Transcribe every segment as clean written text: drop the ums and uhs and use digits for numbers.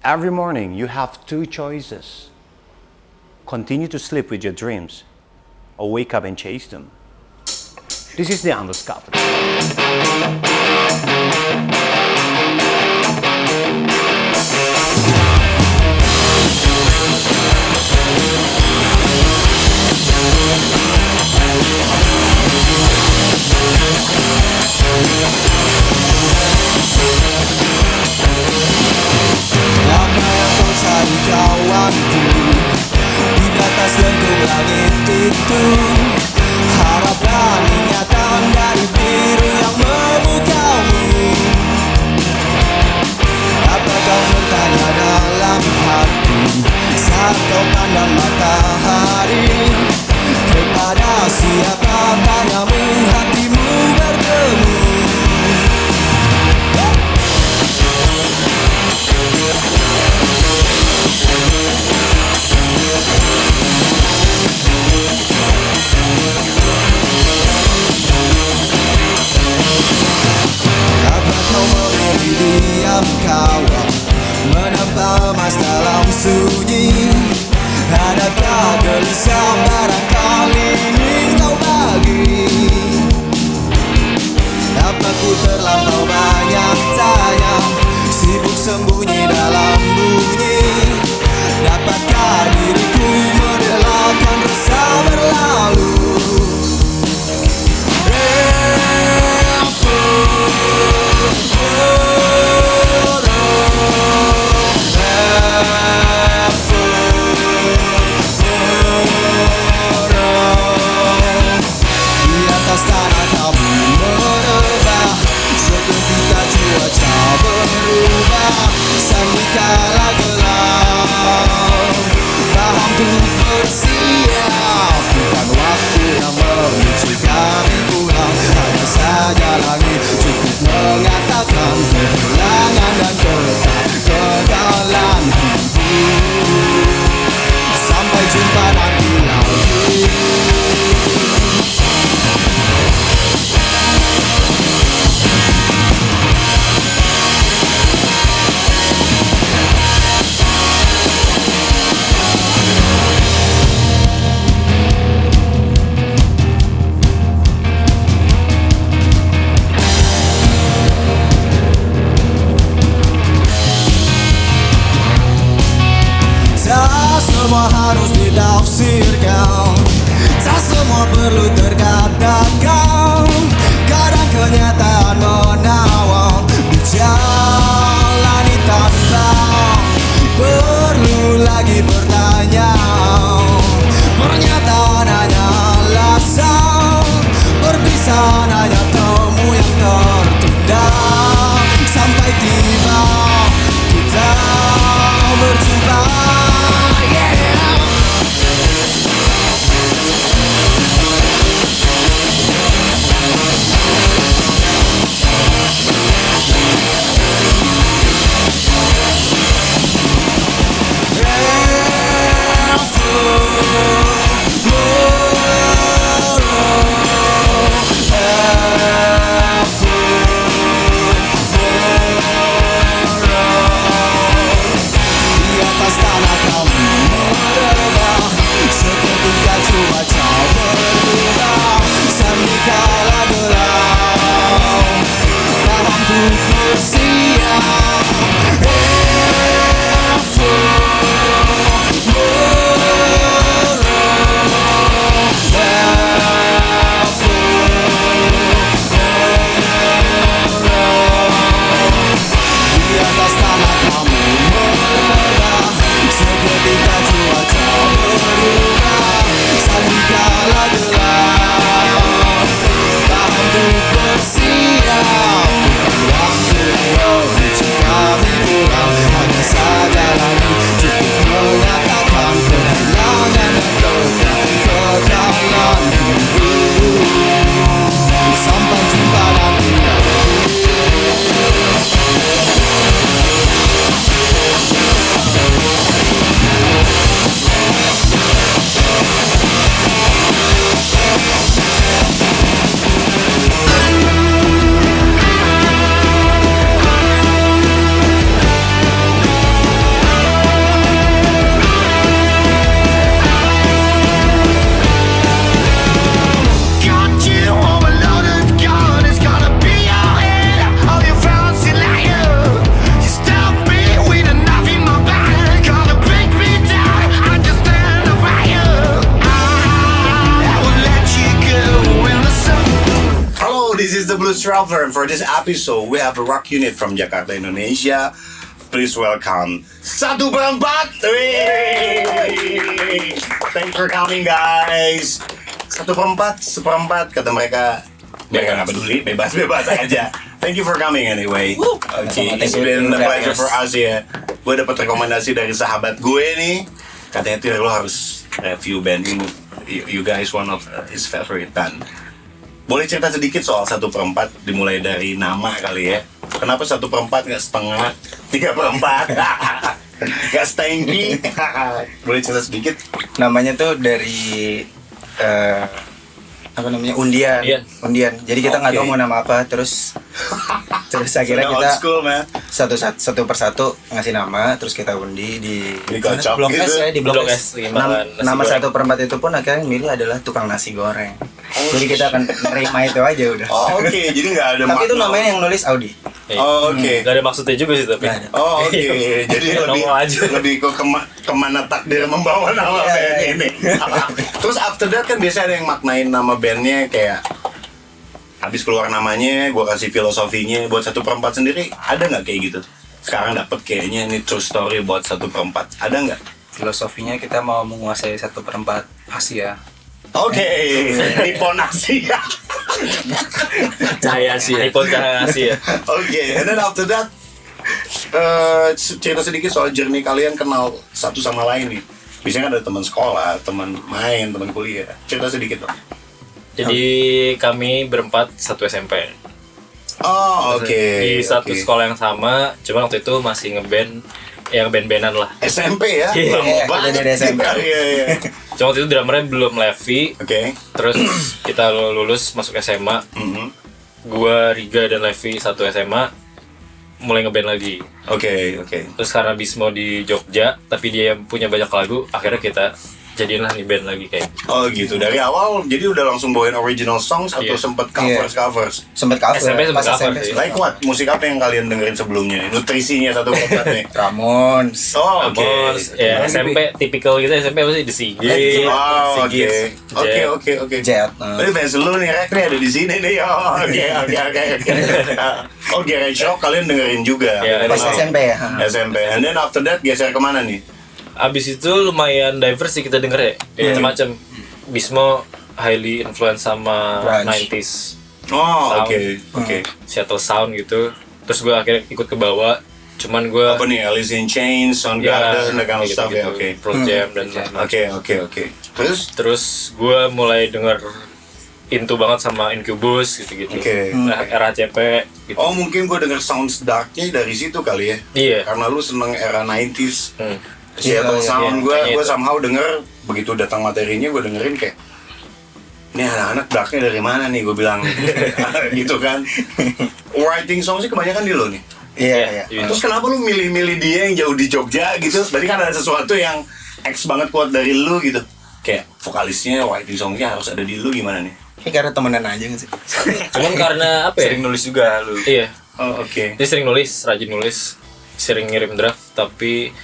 Every morning you have two choices. Continue to sleep with your dreams or wake up and chase them. This is the Underscovered. Apa yang kau cari kawanku di atas lengkung langit itu? Harapkan ingatan dari biru yang memukaumu. Apa kau bertanya dalam hati saat kau pandang matahari? Kepada siapa tanyamu hatimu bertemu? Diam kawan menempel emas dalam sunyi. Adakah gelisah barangkali ingin kau bagi? Apa ku terlampau banyak tanya, sibuk sembunyi dalam bunyi? Dapatkah diriku merelakan rasa berlalu? Kala gelap, paham tuh bersiap. Bukan waktu yang memicu kami pulang. Hanya saja langit cukup mengatakan kehilangan dan kegagalan hidup. Sampai jumpa nanti lagi. Semua harus ditafsirkan, tak semua perlu terkatakan. Kadang kenyataan menawar, dijalani tanpa perlu lagi bertanya. Pernyataan hanya alasan, perpisahan hanya temu yang tertunda. Sampai tiba kita berjumpa. Blues Traveler, and for this episode, we have a rock unit from Jakarta, Indonesia. Please welcome Satu Per Empat. Thanks for coming, guys. Satu Per Empat, seperempat, kata mereka. Mereka nggak peduli, bebas-bebas aja. Thank you for coming anyway. Okay, it's been a pleasure for us ya. Gue dapat rekomendasi dari sahabat gue nih. Katanya tuh lo harus review band ini. You guys one of his favorite band. Boleh cerita sedikit soal 1/4, dimulai dari nama kali ya. Kenapa 1/4 nggak setengah, 3/4? Nggak setengki? Boleh cerita sedikit? Namanya tuh dari undian. Jadi kita nggak tahu mau nama apa, terus akhirnya kita old school, man. satu persatu ngasih nama, terus kita undi di Kocok Blok gitu. S ya, di Blok S. Nama goreng. 1/4 itu pun akhirnya milih adalah tukang nasi goreng. Jadi kita akan nerima itu aja udah. Oh, oke, jadi nggak ada Tapi itu makna. namanya yang nulis Audi. Oh, oke. Gak ada maksudnya juga sih tapi. Oh, oke. Jadi Nongol aja. lebih ke kemana takdir membawa nama band ini. Terus after that kan biasanya ada yang maknain nama bandnya kayak habis keluar namanya, gue kasih filosofinya. Buat 1/4 sendiri ada nggak kayak gitu? Sekarang dapet kayaknya ini true story buat 1/4. Ada nggak? Filosofinya kita mau menguasai 1/4 Asia. Oke, Nippon Asia. Cahaya sih. Nippon cahaya sih ya. Oke, and then after that cerita sedikit soal journey kalian kenal satu sama lain nih. Biasanya kan ada teman sekolah, teman main, teman kuliah. Cerita sedikit dong. Jadi kami berempat satu SMP. Oh, oke. Di satu oke. sekolah yang sama, cuma waktu itu masih ngeband yang band-bandan lah. SMP ya? Iya, Lama kita banget. dari SMP. Iya. Cuma waktu itu drummernya belum Levi. Oke. Terus kita lulus masuk SMA. Mhm. Gua, Riga dan Levi satu SMA mulai ngeband lagi. Oke. Terus karena Bismo di Jogja, tapi dia yang punya banyak lagu, akhirnya kita jadiin lah nih band lagi kayak. Oh gitu. Dari awal jadi udah langsung bawain original songs atau Iya. sempet covers? Sempet cover. SMP sempet pas cover SMP. sih. Like what? Musik apa yang kalian dengerin sebelumnya? Nutrisinya 1/4 nih. Ramones. Oh, oke. Ramones, ya SMP tipikal gitu SMP apa sih The Sigit, Oh, oke. Sigit, Oke. Jet. Tapi fans lu nih, Rek, nih ada di sini nih. Oh, oke. Oh, Garage Shock kalian dengerin juga. Iya, Pas Oh. SMP ya. SMP. And then after that geser kemana nih? Abis itu lumayan diverse sih kita denger ya, macam-macam. Bismo highly influence sama Grunge. 90s Oh, Sound. oke. Seattle Sound gitu. Terus gue akhirnya ikut ke bawah. Cuman gue Apa nih? Alice in Chains, Soundgarden, that kind of stuff ya. Oke. Pearl Jam dan Oke. Terus gue mulai denger into banget sama Incubus gitu-gitu. Oke. Nah, era CP gitu. Oh, mungkin gue denger sounds darknya dari situ kali ya. Iya. Karena lu seneng era 90s. Seattle Iya, Sound, iya. gue somehow denger begitu datang materinya gue dengerin kayak ini anak-anak darknya dari mana nih gue bilang gitu kan. Writing song sih kebanyakan di lo nih. Iya. Terus kenapa lu milih-milih dia yang jauh di Jogja gitu? Berarti kan ada sesuatu yang X banget kuat dari lu gitu. Kayak vokalisnya, writing songnya harus ada di lu gimana nih? Ini karena temenan aja nggak sih? Cuman karena apa ya? Sering nulis juga lu. Iya. Oh, oke. Dia sering nulis, rajin nulis, sering ngirim draft, tapi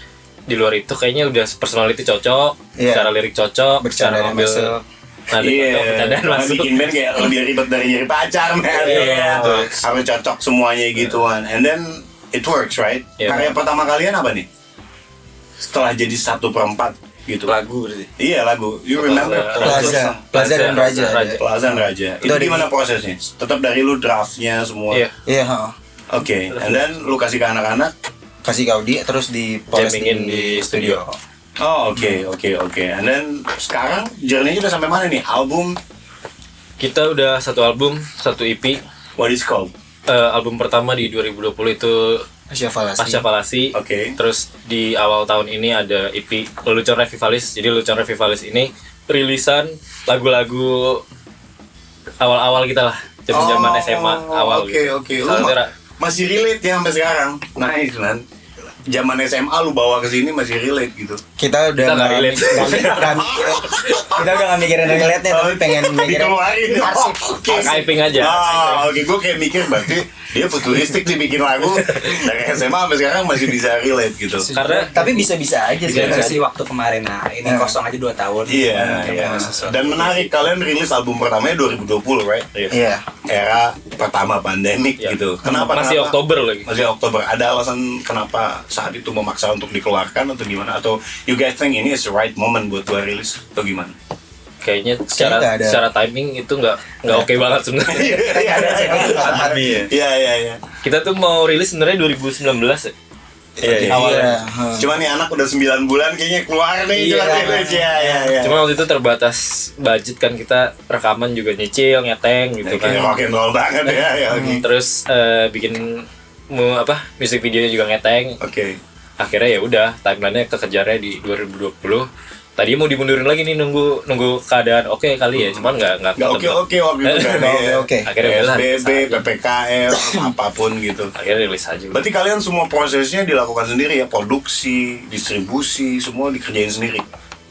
di luar itu kayaknya udah personality cocok, Iya. secara lirik cocok, Bercanda secara ngambil masuk. nada cocok, Iya, bercandaan karena masuk. bikin band kayak lebih ribet dari nyari pacar, man. Iya. Harus cocok semuanya gituan. And then it works, right? Iya. Karya pertama kalian apa nih? Setelah jadi 1/4 gitu. Lagu berarti. Iya, lagu. You remember? Plaza dan Raja. Plaza dan Raja. Itu dari- gimana prosesnya? Tetap dari lu draftnya semua. Iya. Iya, heeh. Oke. And then lu kasih ke anak-anak. Kasih ke Audi terus dipoles Jammingin di studio. Oh, oke. And then sekarang journey-nya udah sampai mana nih? Album Kita udah satu album, satu EP. what is called? Album pertama di 2020 itu Pasca Falasi. Pasca Falasi. Oke. Terus di awal tahun ini ada EP Lelucon Revivalis. Jadi Lelucon Revivalis ini rilisan lagu-lagu awal-awal kita lah. Zaman SMA awal Oke. gitu. Lu Salah Tera. masih relate ya sampai sekarang. Nice, man. zaman SMA lu bawa ke sini masih relate gitu. Kita udah Kita nggak relate. Kita udah nggak mikirin relate-nya, tapi pengen mikirin Dikeluarin. Oke. Archiving aja. Oke, gue kayak mikir berarti dia futuristik nih bikin lagu dari SMA sampai sekarang masih bisa relate gitu. Karena tapi bisa-bisa aja sih. Bisa sih waktu kemarin, nah ini kosong aja 2 tahun. Iya. Dan menarik, kalian rilis album pertamanya 2020, right? Iya. Era pertama pandemik Iya. gitu. Kenapa? Masih Oktober lagi. Masih Oktober. Ada alasan kenapa saat itu memaksa untuk dikeluarkan atau gimana? Atau you guys think ini is the right moment buat gua rilis atau gimana? Kayaknya nggak ada. secara timing itu nggak oke banget sebenarnya. Iya. Kita tuh mau rilis sebenarnya 2019 ya. Iya. Awalnya. Cuma nih anak udah 9 bulan kayaknya keluar nih. Iya. Cuma waktu itu terbatas budget kan, kita rekaman juga nyicil, ngeteng gitu Kayak kan. rock and roll banget ya. Oke. Terus bikin musik videonya juga ngeteng. Oke. Akhirnya ya udah timelinenya kekejarnya di 2020. Tadi mau dimundurin lagi nih, nunggu keadaan oke kali ya, cuman nggak Oke waktu itu kan. Oke. Akhirnya udah PSBB, PPKM, apapun gitu. akhirnya rilis aja. Berarti kalian semua prosesnya dilakukan sendiri ya, produksi, distribusi, semua dikerjain sendiri.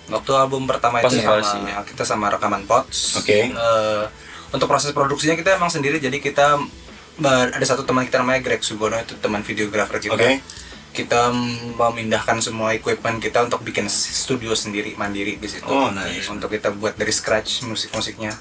Waktu album pertama Pasca itu Falasi. kita sama rekaman Pots. Oke. Untuk proses produksinya kita emang sendiri, jadi kita ada satu teman kita namanya Greg Sugono, itu teman videografer kita. Oke. Kita memindahkan semua equipment kita untuk bikin studio sendiri mandiri di situ. Oh, nice. Untuk kita buat dari scratch musik-musiknya.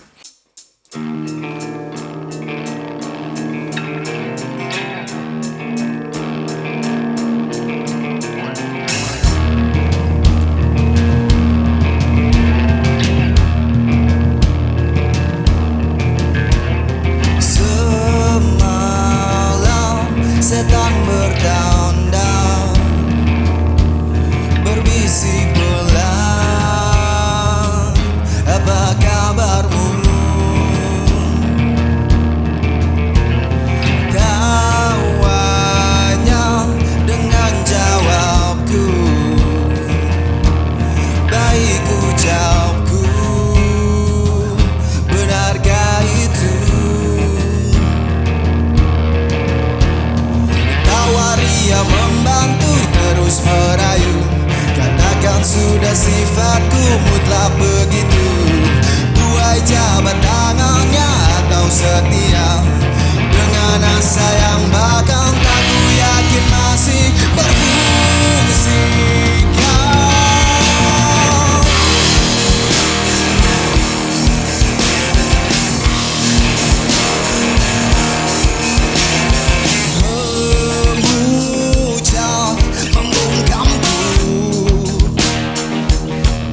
Semalam setan berdaun-daun, berbisik pelan, apa kabarmu? Tawanya dengan jawabku, baik ucapku, benarkah itu? Tawari yang membantu terus merayu, katakan sudah sifatku mutlak begitu. Buai jabat tangannya atau setia, dengan asa yang bahkan tak ku yakin masih berfungsikan. Memuja, membungkamku,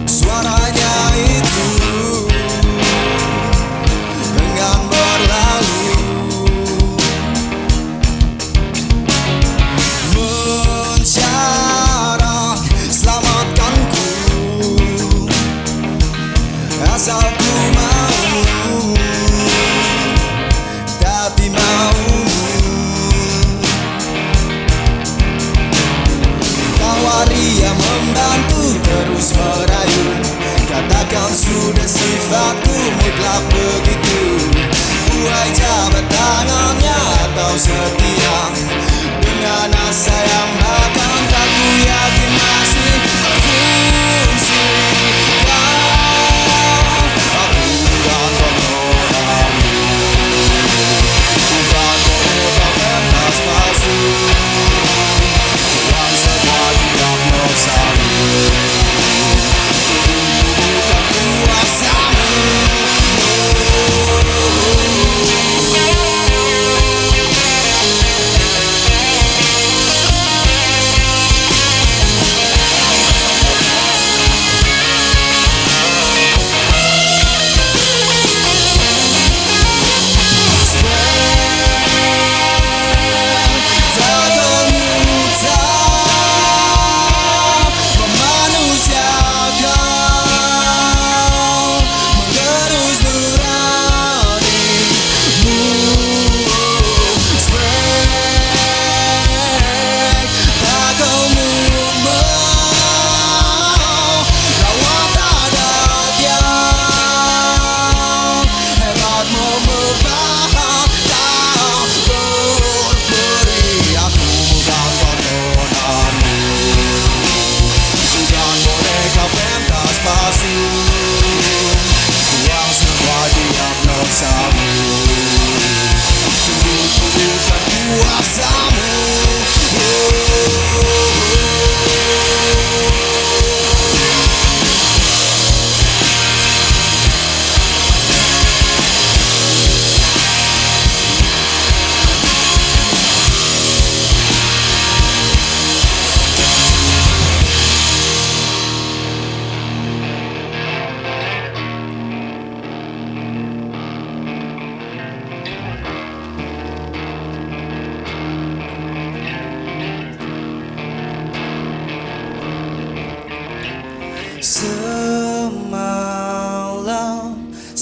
suaranya itu enggan berlalu. Mencarat selamatkanku, asal ku mau, tapi maumu. Tawari yang membantu terus merayu, katakan sudah sifatku mutlak begitu. Buai jabat tangannya atau setia, dengan asa yang bahkan tak ku yakin masih berfungsikan. Aku bukan pengorbanmu, bukan pengorban pentas palsu, yang sedang tidak bersama, bukan kuasamu.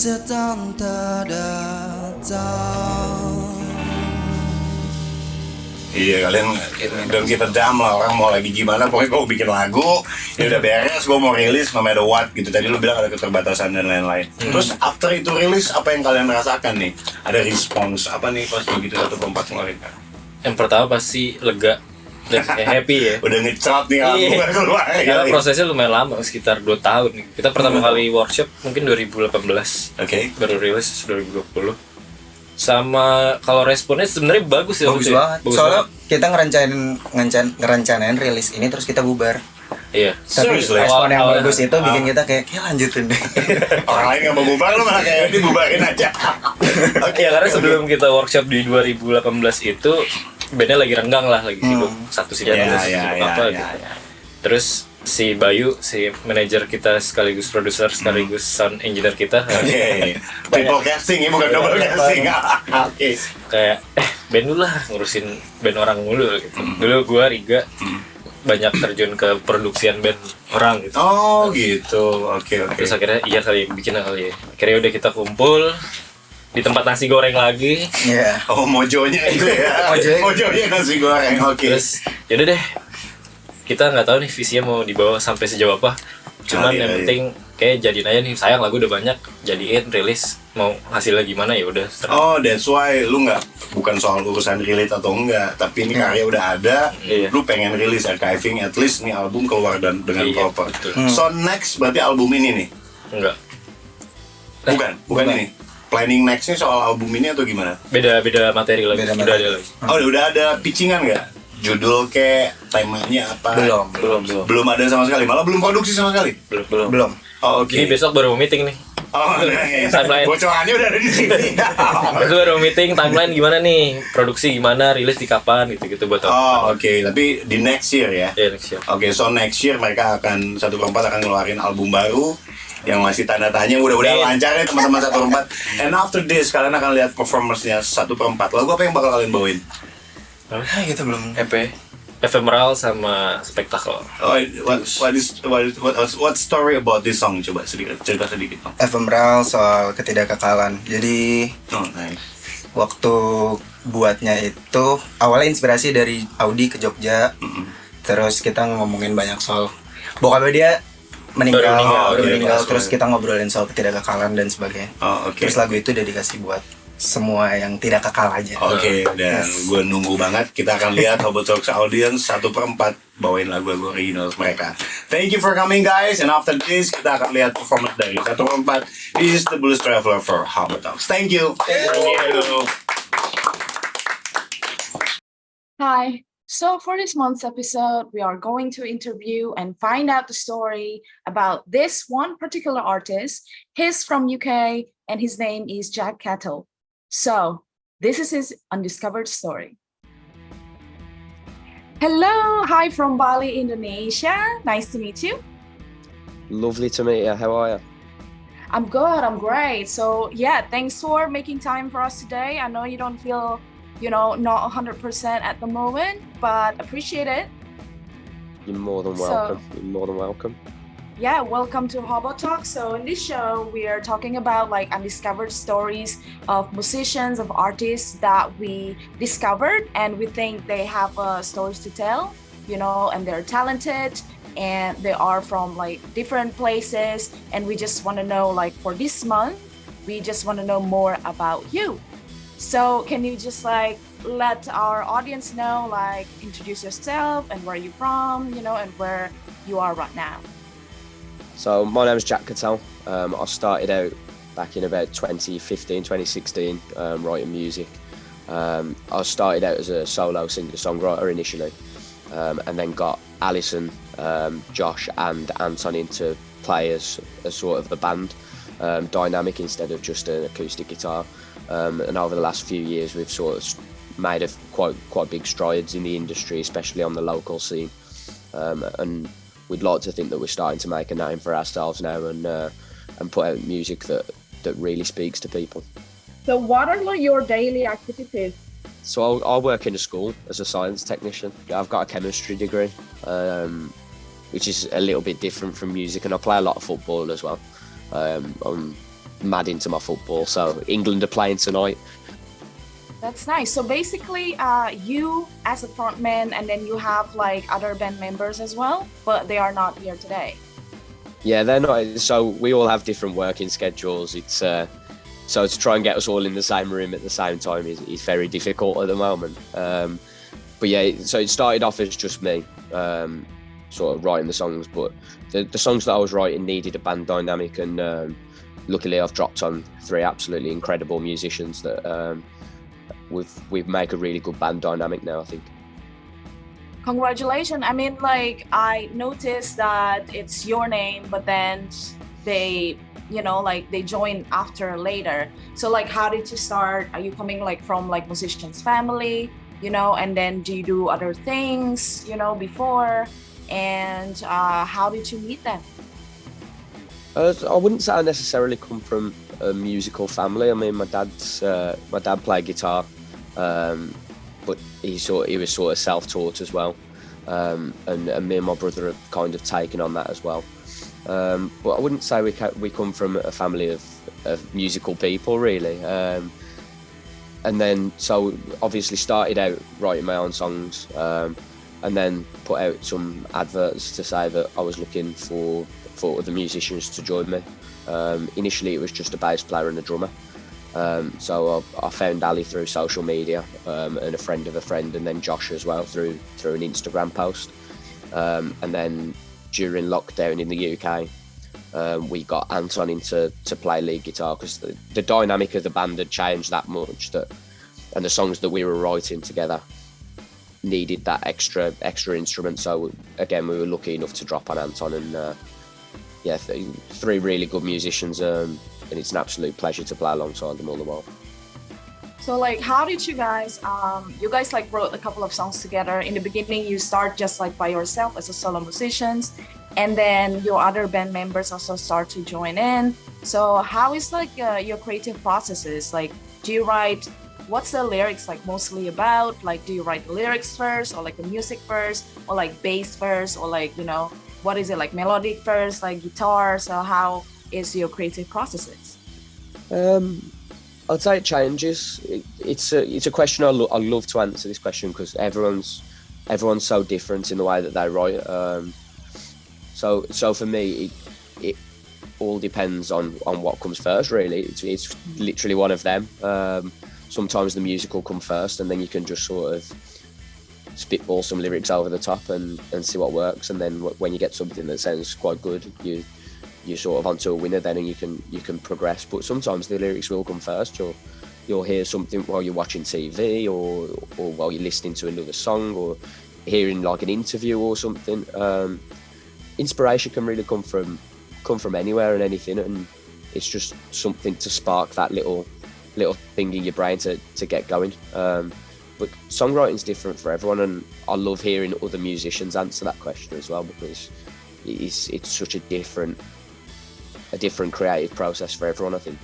setan tak datang. Iya, kalian don't give a damn lah orang mau lagi gimana, pokoknya gue bikin lagu, ya udah beres, gue mau rilis no matter what gitu. Tadi lu bilang ada keterbatasan dan lain-lain. Terus after itu rilis, apa yang kalian rasakan nih? Ada respons apa nih pas begitu Satu Per Empat ngeluarin kan? Yang pertama pasti lega dan happy ya. Udah ngecot nih album Iya. baru keluar. Karena prosesnya lumayan lama, sekitar 2 tahun. Kita pertama kali workshop mungkin 2018. Oke. Baru rilis 2020. Sama kalau responnya sebenarnya bagus ya. Bagus waktu itu ya. banget. Bagus Soalnya banget. kita ngerencanain rilis ini terus kita bubar. Iya. Tapi Seriously? respon yang Awal-awal- bagus itu bikin kita kayak lanjutin deh. Orang lain nggak mau bubar, lu malah kayak dibubarin aja. Oke, Iya, karena sebelum kita workshop di 2018 itu bandnya lagi renggang lah, lagi sibuk satu sibuk Ya, terus, ya, sibuk ya, apa ya, gitu. ya. Terus si Bayu, si manajer kita sekaligus produser sekaligus sound engineer kita Oke. Triple casting ya, bukan double casting. Oke. kayak band dulu lah, ngurusin band orang mulu gitu. Dulu gua Riga banyak terjun ke produksian band orang gitu. Oh gitu, oke. Terus akhirnya iya kali bikin kali ya. Akhirnya udah kita kumpul di tempat nasi goreng lagi. Iya. Oh mojonya itu ya. Mojonya nasi goreng, oke. Terus yaudah deh, kita nggak tahu nih visinya mau dibawa sampai sejauh apa. Cuman iya, yang iya. penting kayak jadiin aja nih, sayang lagu udah banyak, jadiin rilis, mau hasilnya gimana ya udah. Oh, that's why lu nggak, bukan soal urusan relate atau enggak, tapi ini karya udah ada, Iya. lu pengen rilis archiving, at least nih album keluar dengan Iya, proper. betul. So next berarti album ini nih, Enggak, bukan ini. Planning nextnya soal album ini atau gimana? beda materi lagi. Beda Udah materi. ada lagi. Oh, udah ada pitchingan nggak? Judul kayak temanya apa? Belum ada sama sekali, malah belum produksi sama sekali. Belum. Oh, oke. Jadi besok baru mau meeting nih. Oh, nice. Timeline. Bocorannya udah ada di sini. Itu baru meeting timeline gimana nih, produksi gimana, rilis di kapan gitu buat Oh, oke. Tapi di next year ya. Ya next year. Oke, so next year mereka akan Satu Per Empat akan ngeluarin album baru yang masih tanda tanya. Mudah-mudahan lancar ya teman-teman Satu Per Empat. And after this kalian akan lihat performance-nya Satu Per Empat. Lagu apa yang bakal kalian bawain? Kita belum. EP ephemeral sama spektakel. Oh, what story about this song? Coba cerita sedikit. Ephemeral soal ketidakkekalan. Jadi Oh, nice. waktu buatnya itu awalnya inspirasi dari Audi ke Jogja. Terus kita ngomongin banyak soal bokapnya dia meninggal, Baru meninggal, terus kita ngobrolin soal ketidakkekalan dan sebagainya. Oh, oke. Terus lagu itu dedikasi buat semua yang tidak kekal aja. Oke, dan gue nunggu banget. Kita akan lihat Hobotalks audience Satu Per Empat bawain lagu-lagu original mereka. Thank you for coming guys. And after this kita akan lihat performance dari Satu Per Empat. This is the Blues Traveler for Hobotalks. Thank you. Hi. So for this month's episode, we are going to interview and find out the story about this one particular artist. He's from UK and his name is Jack Catell. So this is his undiscovered story. Hello, hi from Bali, Indonesia. Nice to meet you. Lovely to meet you. How are you? I'm good, I'm great. So yeah, thanks for making time for us today. I know you don't feel, not 100% at the moment, but appreciate it. You're more than So- welcome. You're more than welcome. Yeah, welcome to Hobotalks. So in this show, we are talking about undiscovered stories of musicians, of artists that we discovered, and we think they have stories to tell, and they're talented, and they are from different places, and we just want to know, for this month, we just want to know more about you. So can you just let our audience know, introduce yourself and where you're from, and where you are right now. So my name is Jack Catell. I started out back in about 2015, 2016, writing music. I started out as a solo singer-songwriter initially, and then got Alison, Josh and Anton into play as sort of a band dynamic instead of just an acoustic guitar. And over the last few years we've sort of made quite big strides in the industry, especially on the local scene. And we'd like to think that we're starting to make a name for ourselves now and put out music that really speaks to people. So what are your daily activities? So I work in a school as a science technician. I've got a chemistry degree, which is a little bit different from music, and I play a lot of football as well. I'm mad into my football. So England are playing tonight. That's nice. So basically, you as a frontman, and then you have like other band members as well, but they are not here today. Yeah, they're not. So we all have different working schedules. It's so to try and get us all in the same room at the same time is very difficult at the moment. But yeah, so it started off as just me, sort of writing the songs. But the songs that I was writing needed a band dynamic, and luckily I've dropped on 3 absolutely incredible musicians that we've make a really good band dynamic now, I think. Congratulations. I mean, like, I noticed that it's your name, but then they, you know, like they join after later. So like, how did you start? Are you coming like from like musicians family, you know, and then do you do other things, you know, before? And how did you meet them? I wouldn't say I necessarily come from a musical family. I mean, my dad played guitar, but he was sort of self-taught as well, and me and my brother have kind of taken on that as well. But I wouldn't say we come from a family of musical people, really. And then so obviously started out writing my own songs, and then put out some adverts to say that I was looking for other musicians to join me. Initially it was just a bass player and a drummer. So I found Ali through social media, and a friend of a friend, and then Josh as well through an Instagram post. And then during lockdown in the UK, we got Anton in to play lead guitar, because the dynamic of the band had changed that much, and the songs that we were writing together needed that extra instrument. So again, we were lucky enough to drop on Anton, and 3 really good musicians, and it's an absolute pleasure to play alongside them all the while. So like, how did you guys like wrote a couple of songs together? In the beginning, you start just like by yourself as a solo musicians, and then your other band members also start to join in. So how is like your creative processes? Like, do you write, what's the lyrics like mostly about? Like, do you write the lyrics first, or like the music first, or like bass first, or like, you know, what is it, like melodic first, like guitar? So how is your creative processes? I'd say it changes. It's a question I love to answer this question, because everyone's so different in the way that they write. So for me, it all depends on what comes first, really. It's literally one of them. Sometimes the music will come first, and then you can just sort of spitball some lyrics over the top and see what works. And then when you get something that sounds quite good, you're sort of onto a winner then, and you can progress. But sometimes the lyrics will come first. You'll hear something while you're watching TV, or while you're listening to another song, or hearing like an interview or something. Inspiration can really come from anywhere and anything, and it's just something to spark that little thing in your brain to get going. But songwriting's different for everyone, and I love hearing other musicians answer that question as well, because it's such a different creative process for everyone, I think.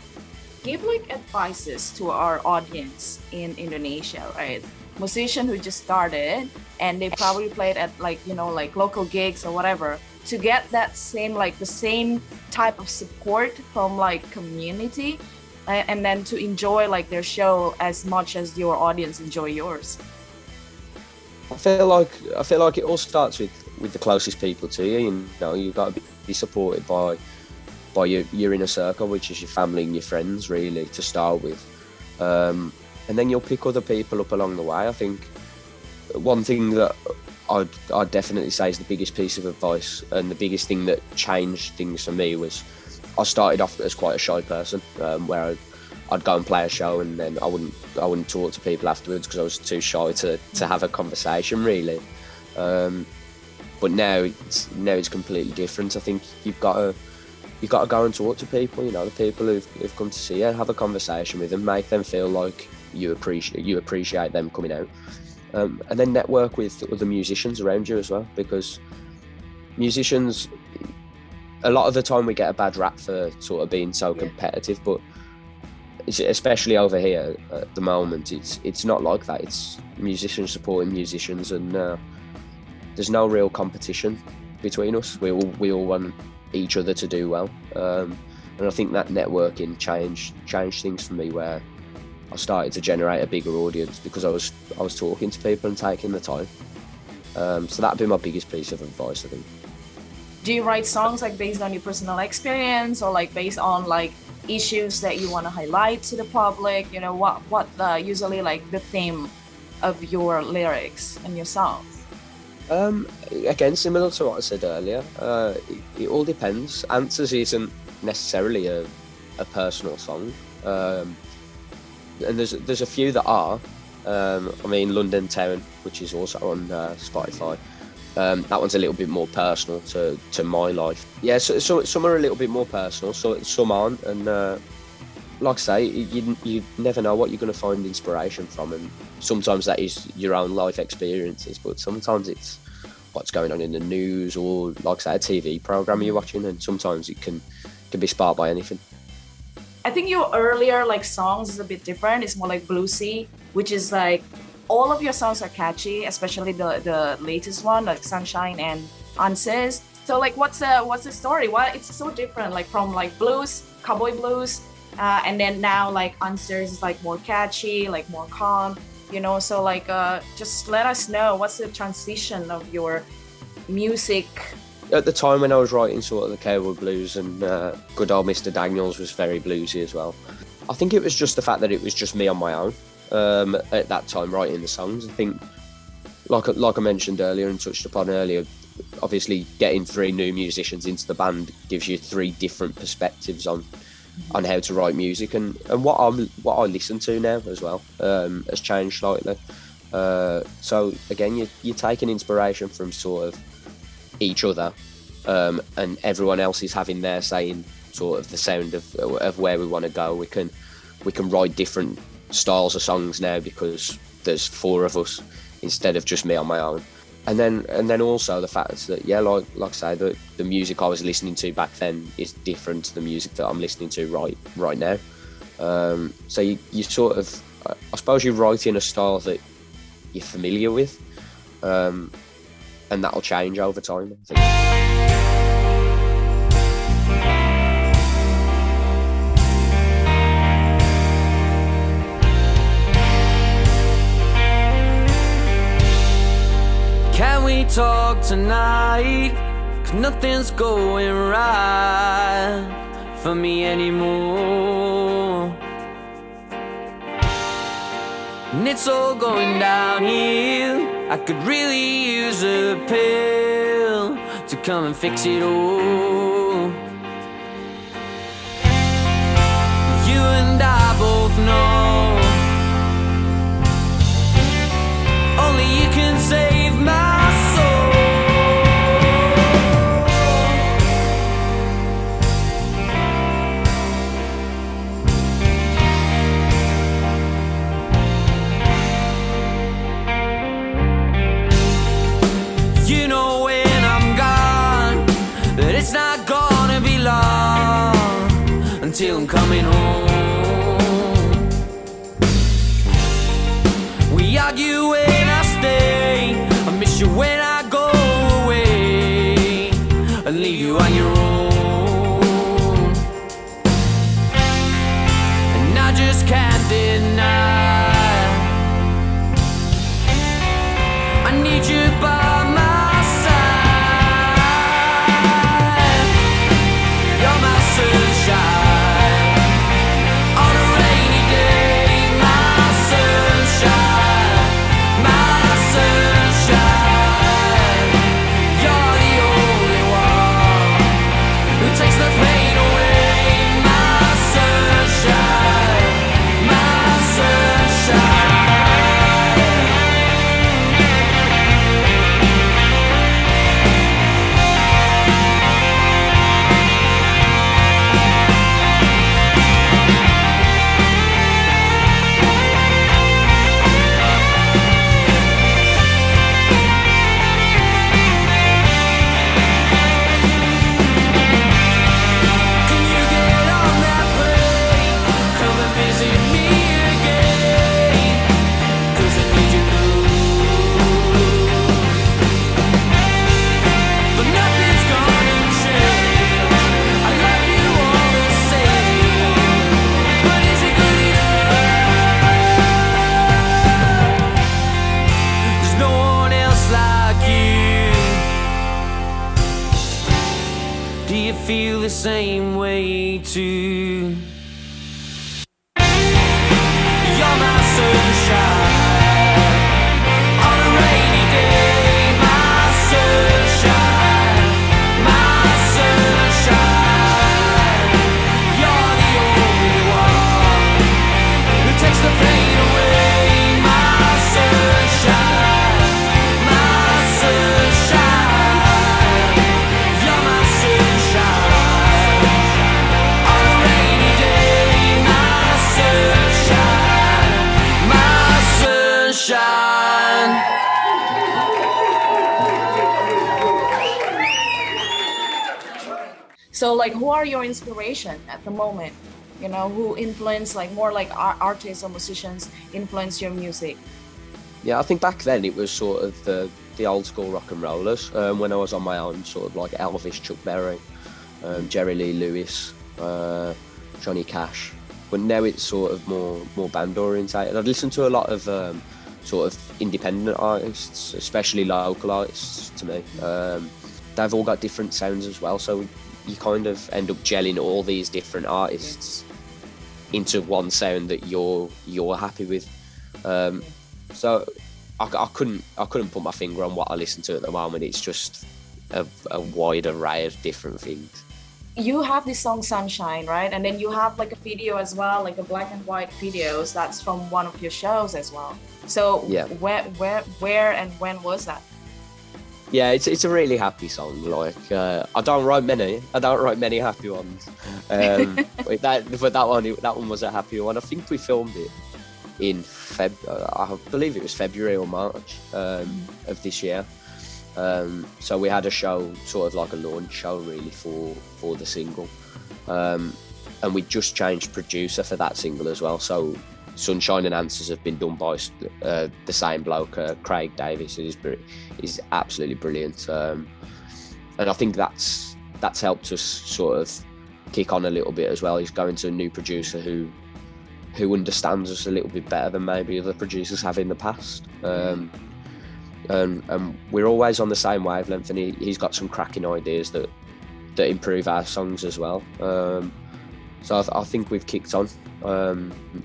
Give like advices to our audience in Indonesia, right? Musician who just started, and they probably played at like, you know, like local gigs or whatever, to get that same, like the same type of support from like community, and then to enjoy like their show as much as your audience enjoy yours. I feel like it all starts with the closest people to you. You know, you've got to be supported by your inner circle, which is your family and your friends, really, to start with. And then you'll pick other people up along the way. I think one thing that I'd definitely say is the biggest piece of advice, and the biggest thing that changed things for me, was I started off as quite a shy person, where I'd go and play a show, and then I wouldn't talk to people afterwards because I was too shy to have a conversation, really. But now it's completely different. I think you've got to go and talk to people. You know, the people who've come to see you, have a conversation with them, make them feel like you appreciate them coming out, and then network with other musicians around you as well, because musicians, a lot of the time we get a bad rap for sort of being so competitive, but especially over here at the moment, it's not like that. It's musicians supporting musicians, and there's no real competition between us. We all want each other to do well, And I think that networking changed things for me, where I started to generate a bigger audience because I was talking to people and taking the time. So that'd be my biggest piece of advice, I think. Do you write songs like based on your personal experience, or like based on like issues that you want to highlight to the public? You know, what usually like the theme of your lyrics and your songs? Again, similar to what I said earlier, it all depends. Answers isn't necessarily a personal song, and there's a few that are. I mean, London Town, which is also on Spotify. That one's a little bit more personal to my life. Yeah, so some are a little bit more personal, so some aren't. And like I say, you never know what you're going to find inspiration from, and sometimes that is your own life experiences, but sometimes it's what's going on in the news, or like I say, a TV program you're watching, and sometimes it can be sparked by anything. I think your earlier like songs is a bit different. It's more like bluesy, which is like all of your songs are catchy, especially the latest one, like Sunshine and Answers. So like, what's the story? Why it's so different, like from like blues, cowboy blues, and then now like Answers is like more catchy, like more calm, you know? So like, just let us know what's the transition of your music. At the time when I was writing sort of the cowboy blues, and good old Mr. Daniels was very bluesy as well. I think it was just the fact that it was just me on my own at that time writing the songs. I think, like I mentioned earlier and touched upon earlier, obviously getting 3 new musicians into the band gives you 3 different perspectives on how to write music, and what I listen to now as well has changed slightly. So again, you're taking inspiration from sort of each other, and everyone else is having their say in sort of the sound of where we want to go. We can write different styles of songs now because there's 4 of us instead of just me on my own. And then also the fact that, yeah, like I say, the music I was listening to back then is different to the music that I'm listening to right now. So you sort of, I suppose, you write in a style that you're familiar with, and that'll change over time, I think. Can we talk tonight? 'Cause nothing's going right for me anymore, and it's all going downhill. I could really use a pill to come and fix it all. You and I both know only you can save my soul. You know when I'm gone that it's not gonna be long until I'm coming home. We argue when I stay, I miss you when I go away, and leave you on your own. And I just can't deny I need you by my side. You're my sunshine on a rainy day, my sunshine, my sunshine. You're the only one Do you feel the same way too? You're my sunshine on a rainy day, my sunshine, my sunshine. You're the only one who takes the pain away, my sunshine, my sunshine. You're my sunshine on a rainy day, my sunshine, my sunshine. So like, who are your inspiration at the moment? You know, who influence, like more like artists or musicians influence your music? Yeah, I think back then it was sort of the old school rock and rollers. When I was on my own, sort of like Elvis, Chuck Berry, Jerry Lee Lewis, Johnny Cash. But now it's sort of more band orientated. I've listened to a lot of sort of independent artists, especially local artists to me. They've all got different sounds as well, so you kind of end up gelling all these different artists into one sound that you're happy with. So I couldn't put my finger on what I listen to at the moment. It's just a wide array of different things. You have this song Sunshine, right? And then you have like a video as well, like a black and white videos that's from one of your shows as well. So Yeah. where and when was that? Yeah, it's a really happy song. Like I don't write many happy ones. But that one was a happy one. I think we filmed it in I believe it was February or March of this year. So we had a show, sort of like a launch show really for the single. And we just changed producer for that single as well. So Sunshine and Answers have been done by the same bloke, Craig Davis. He's absolutely brilliant. And I think that's helped us sort of kick on a little bit as well. He's going to a new producer who understands us a little bit better than maybe other producers have in the past. And we're always on the same wavelength, and he's got some cracking ideas that improve our songs as well. So I think we've kicked on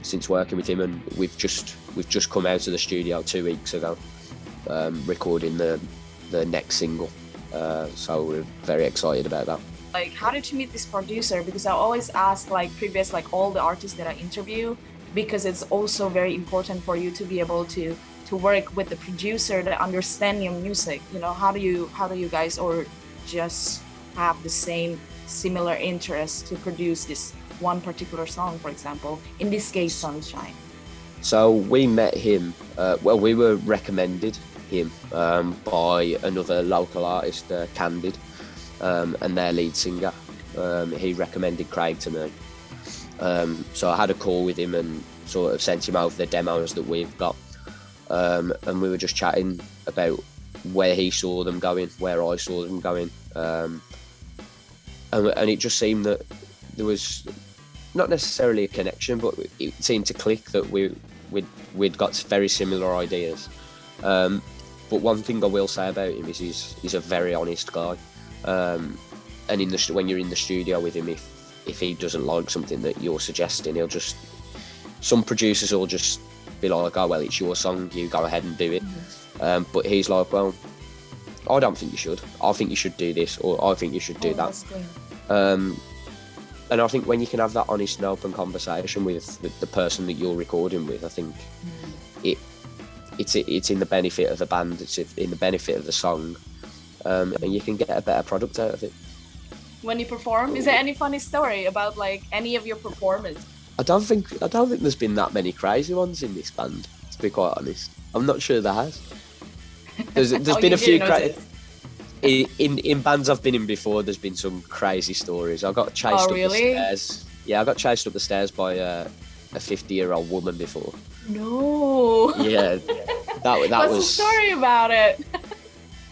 since working with him, and we've just come out of the studio 2 weeks ago, recording the next single. So we're very excited about that. Like, how did you meet this producer? Because I always ask like previous, like all the artists that I interview, because it's also very important for you to be able to work with the producer that understand your music. You know, how do you guys, or just have the same similar interest to produce this one particular song, for example, in this case Sunshine? So we met him, we were recommended him by another local artist, Candid, and their lead singer. He recommended Craig to me. So I had a call with him and sort of sent him over the demos that we've got. And we were just chatting about where he saw them going, where I saw them going. And it just seemed that there was not necessarily a connection, but it seemed to click that we'd got very similar ideas. But one thing I will say about him is he's a very honest guy. And when you're in the studio with him, if he doesn't like something that you're suggesting, some producers will just be like, oh well, it's your song, you go ahead and do it. But he's like, well, I don't think you should. I think you should do this, or I think you should do that. And I think when you can have that honest and open conversation with the person that you're recording with, I think it's in the benefit of the band, it's in the benefit of the song, and you can get a better product out of it. When you perform, is there any funny story about like any of your performance? I don't think there's been that many crazy ones in this band, to be quite honest. I'm not sure there has. There's been a few in bands I've been in before. There's been some crazy stories. I got chased up the stairs. Yeah, I got chased up the stairs by a 50-year-old woman before. No. Yeah, that What's was. the story about it?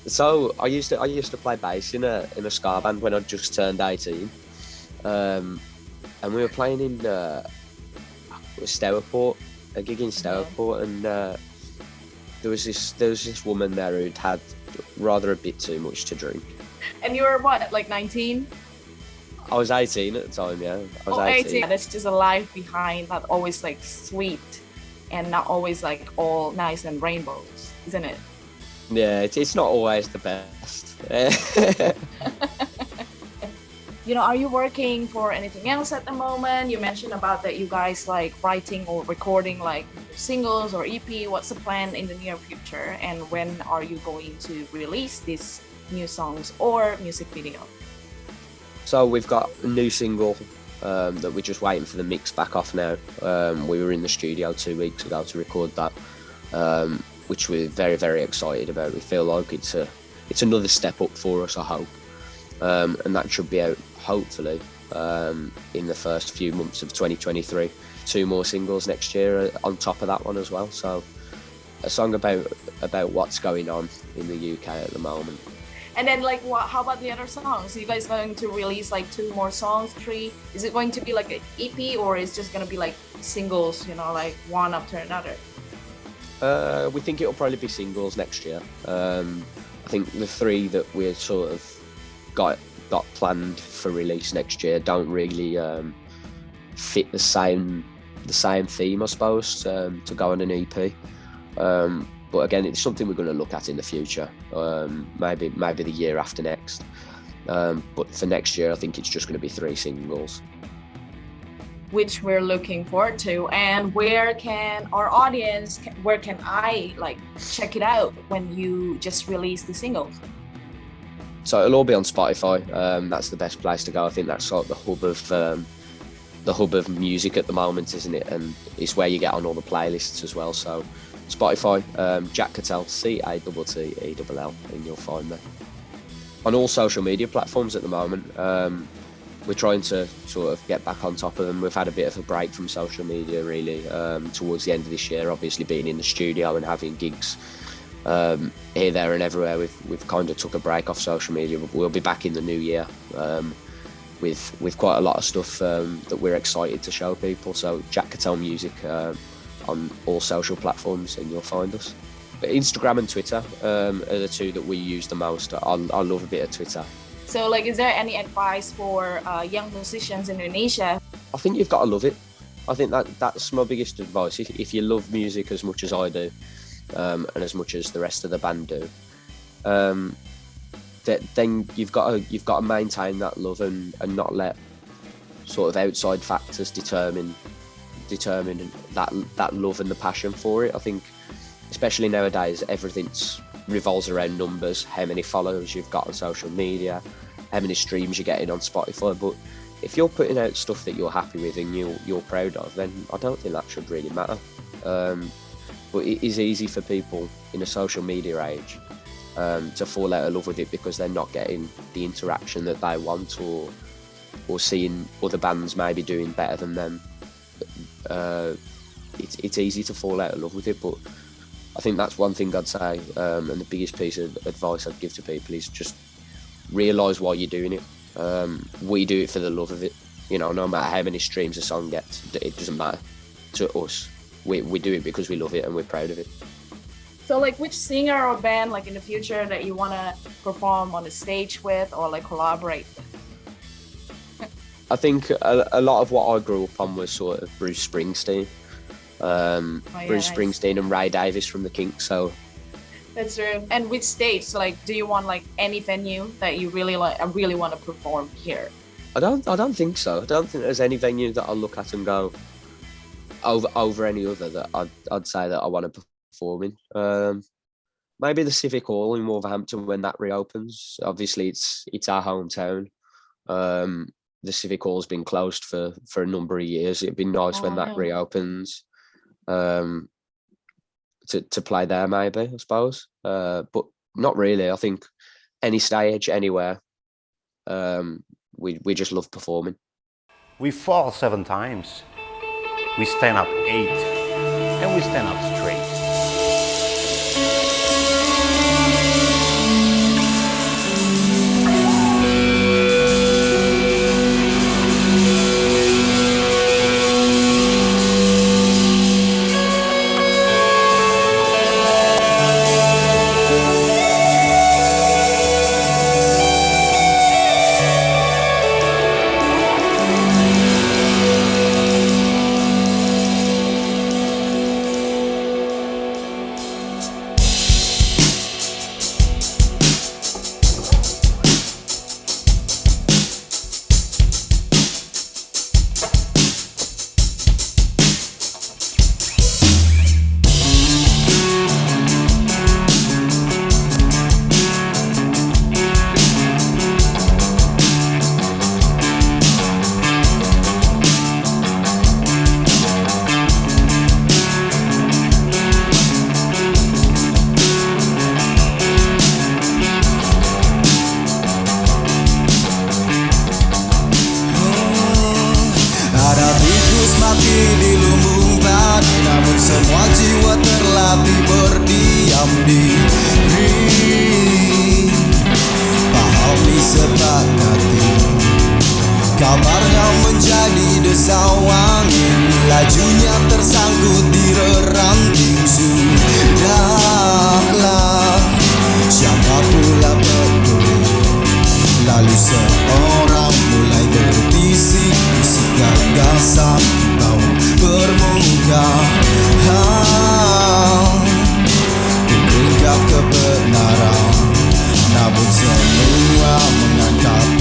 So I used to play bass in a ska band when I just turned 18, and we were playing in Stourport, a gig in Stourport, and there was this woman there who'd had rather a bit too much to drink. And you were what, like 19? I was 18 at the time, yeah. I was 18. That's just a life behind, not always like sweet and not always like all nice and rainbows, isn't it? Yeah, it's not always the best. You know, are you working for anything else at the moment? You mentioned about that you guys like writing or recording like singles or EP. What's the plan in the near future? And when are you going to release these new songs or music video? So we've got a new single that we're just waiting for the mix back off now. We were in the studio 2 weeks ago to record that, which we're very, very excited about. We feel like it's another step up for us, I hope. And that should be out hopefully in the first few months of 2023. 2 more singles next year on top of that one as well. So a song about what's going on in the UK at the moment. And then like how about the other songs? Are you guys going to release like 2 more songs, 3? Is it going to be like an EP or is it just going to be like singles, you know, like one after another? We think it'll probably be singles next year. I think the 3 that we're sort of got planned for release next year don't really fit the same theme, I suppose, to go on an EP. But again, it's something we're going to look at in the future, maybe the year after next. But for next year, I think it's just going to be 3 singles. Which we're looking forward to. And where can our audience, where can I like check it out when you just release the singles? So it'll all be on Spotify. That's the best place to go. I think that's sort of the hub of music at the moment, isn't it? And it's where you get on all the playlists as well. So Spotify, Jack Catell, Cattell, and you'll find me. On all social media platforms at the moment. We're trying to sort of get back on top of them. We've had a bit of a break from social media really towards the end of this year, obviously being in the studio and having gigs here, there and everywhere. We've kind of took a break off social media, but we'll be back in the new year with quite a lot of stuff that we're excited to show people. So Jack Catell Music on all social platforms and you'll find us. But Instagram and Twitter are the 2 that we use the most. I love a bit of Twitter. So like, is there any advice for young musicians in Indonesia? I think you've got to love it. I think that's my biggest advice. If you love music as much as I do, and as much as the rest of the band do, then you've got to maintain that love and not let sort of outside factors determine that love and the passion for it. I think especially nowadays everything revolves around numbers, how many followers you've got on social media, how many streams you're getting on Spotify. But if you're putting out stuff that you're happy with and you're proud of, then I don't think that should really matter. But it is easy for people in a social media age to fall out of love with it because they're not getting the interaction that they want, or seeing other bands maybe doing better than them. It's easy to fall out of love with it, but I think that's one thing I'd say, and the biggest piece of advice I'd give to people is just realise why you're doing it. We do it for the love of it. You know, no matter how many streams a song gets, it doesn't matter to us. We do it because we love it and we're proud of it. So like, which singer or band like in the future that you want to perform on the stage with or like collaborate with? I think a lot of what I grew up on was sort of Bruce Springsteen. Bruce Springsteen and Ray Davies from the Kinks. So that's true. And which stage? So like, do you want like any venue that you really like? I really want to perform here. I don't think so. I don't think there's any venue that I'll look at and go over any other that I'd say that I want to perform in. Maybe the Civic Hall in Wolverhampton when that reopens. Obviously, it's our hometown. The Civic Hall's been closed for a number of years. It'd be nice when that reopens. To play there maybe, I suppose, but not really. I think any stage, anywhere, we just love performing. We fall 7 times. We stand up 8, and we stand up straight. kaki di lumbung padi, namun semua jiwa terlatih berdiam diri. Pahami sepakati, kabarnya menjadi desau angin, lajunya tersangkut di reranting. Sudahlah, siapa pula peduli. Lalu seorang mulai berbisik-bisik gagasan di bawah permukaan, mengungkap kebenaran, namun semua mengangkat